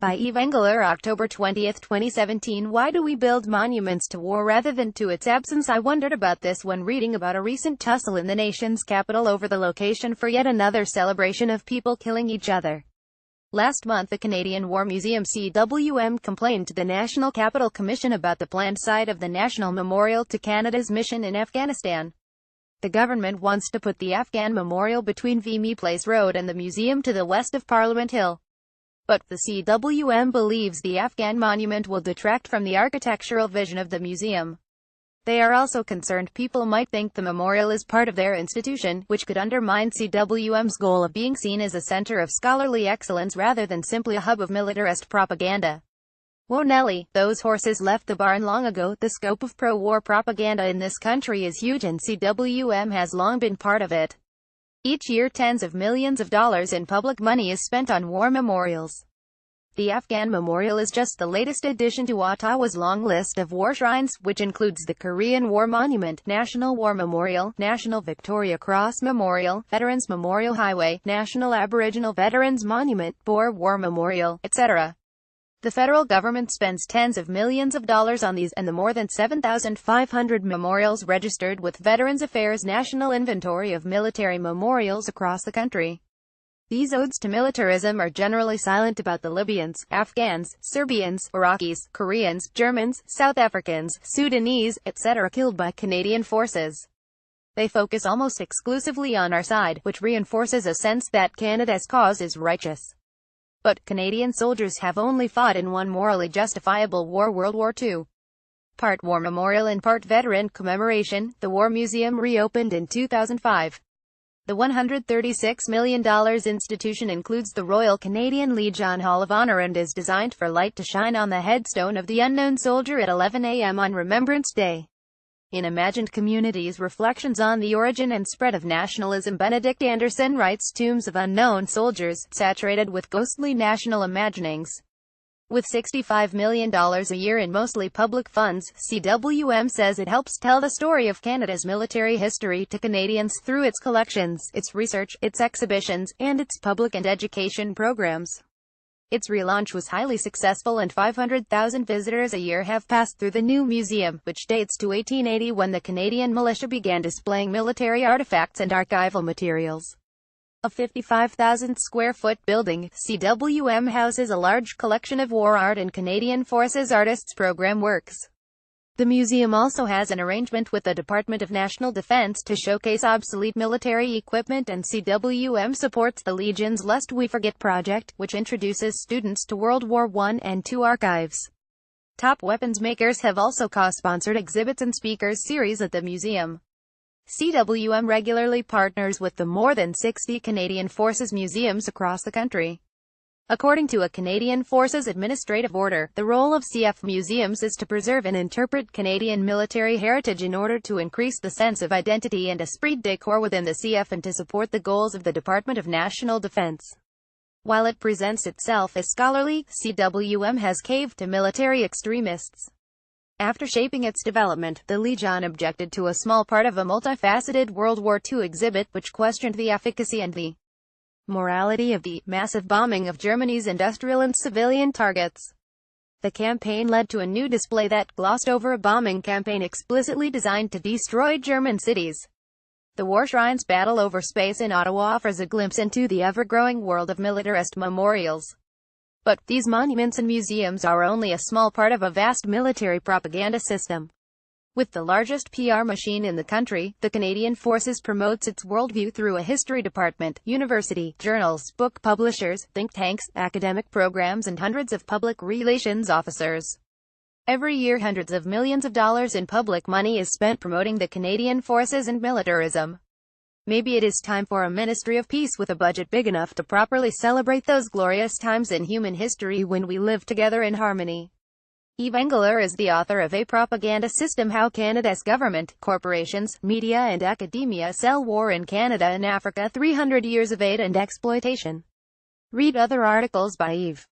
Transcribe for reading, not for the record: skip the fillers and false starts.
By Yves Engler October 20, 2017. Why do we build monuments to war rather than to its absence? I wondered about this when reading about a recent tussle in the nation's capital over the location for yet another celebration of people killing each other. Last month, the Canadian War Museum (CWM) complained to the National Capital Commission about the planned site of the National Memorial to Canada's mission in Afghanistan. The government wants to put the Afghan Memorial between Vimy Place Road and the museum to the west of Parliament Hill. But the CWM believes the Afghan monument will detract from the architectural vision of the museum. They are also concerned people might think the memorial is part of their institution, which could undermine CWM's goal of being seen as a center of scholarly excellence rather than simply a hub of militarist propaganda. Whoa Nelly, those horses left the barn long ago. The scope of pro-war propaganda in this country is huge and CWM has long been part of it. Each year tens of millions of dollars in public money is spent on war memorials. The Afghan Memorial is just the latest addition to Ottawa's long list of war shrines, which includes the Korean War Monument, National War Memorial, National Victoria Cross Memorial, Veterans Memorial Highway, National Aboriginal Veterans Monument, Boer War Memorial, etc. The federal government spends tens of millions of dollars on these, and the more than 7,500 memorials registered with Veterans Affairs' National Inventory of Military Memorials across the country. These odes to militarism are generally silent about the Libyans, Afghans, Serbians, Iraqis, Koreans, Germans, South Africans, Sudanese, etc. killed by Canadian forces. They focus almost exclusively on our side, which reinforces a sense that Canada's cause is righteous. But Canadian soldiers have only fought in one morally justifiable war, World War II. Part War Memorial and part Veteran Commemoration. The War Museum reopened in 2005. The $136 million institution includes the Royal Canadian Legion Hall of Honor and is designed for light to shine on the headstone of the unknown soldier at 11 a.m. on Remembrance Day. In Imagined Communities: Reflections on the Origin and Spread of Nationalism, Benedict Anderson writes, Tombs of Unknown Soldiers, saturated with ghostly national imaginings. With $65 million a year in mostly public funds, CWM says it helps tell the story of Canada's military history to Canadians through its collections, its research, its exhibitions, and its public and education programs. Its relaunch was highly successful and 500,000 visitors a year have passed through the new museum, which dates to 1880 when the Canadian militia began displaying military artifacts and archival materials. A 55,000-square-foot building, CWM houses a large collection of war art and Canadian Forces artists' program works. The museum also has an arrangement with the Department of National Defence to showcase obsolete military equipment, and CWM supports the Legion's Lest We Forget project, which introduces students to World War I and II archives. Top weapons makers have also co-sponsored exhibits and speakers series at the museum. CWM regularly partners with the more than 60 Canadian Forces museums across the country. According to a Canadian Forces administrative order, the role of CF museums is to preserve and interpret Canadian military heritage in order to increase the sense of identity and esprit de corps within the CF and to support the goals of the Department of National Defence. While it presents itself as scholarly, CWM has caved to military extremists. After shaping its development, the Legion objected to a small part of a multifaceted World War II exhibit, which questioned the efficacy and the morality of the massive bombing of Germany's industrial and civilian targets. The campaign led to a new display that glossed over a bombing campaign explicitly designed to destroy German cities. The War Shrine's battle over space in Ottawa offers a glimpse into the ever-growing world of militarist memorials. But these monuments and museums are only a small part of a vast military propaganda system. With the largest PR machine in the country, the Canadian Forces promotes its worldview through a history department, university, journals, book publishers, think tanks, academic programs, and hundreds of public relations officers. Every year hundreds of millions of dollars in public money is spent promoting the Canadian Forces and militarism. Maybe it is time for a Ministry of Peace with a budget big enough to properly celebrate those glorious times in human history when we lived together in harmony. Yves Engler is the author of A Propaganda System: How Canada's Government, Corporations, Media and Academia Sell War in Canada and Africa, 300 Years of Aid and Exploitation. Read other articles by Yves.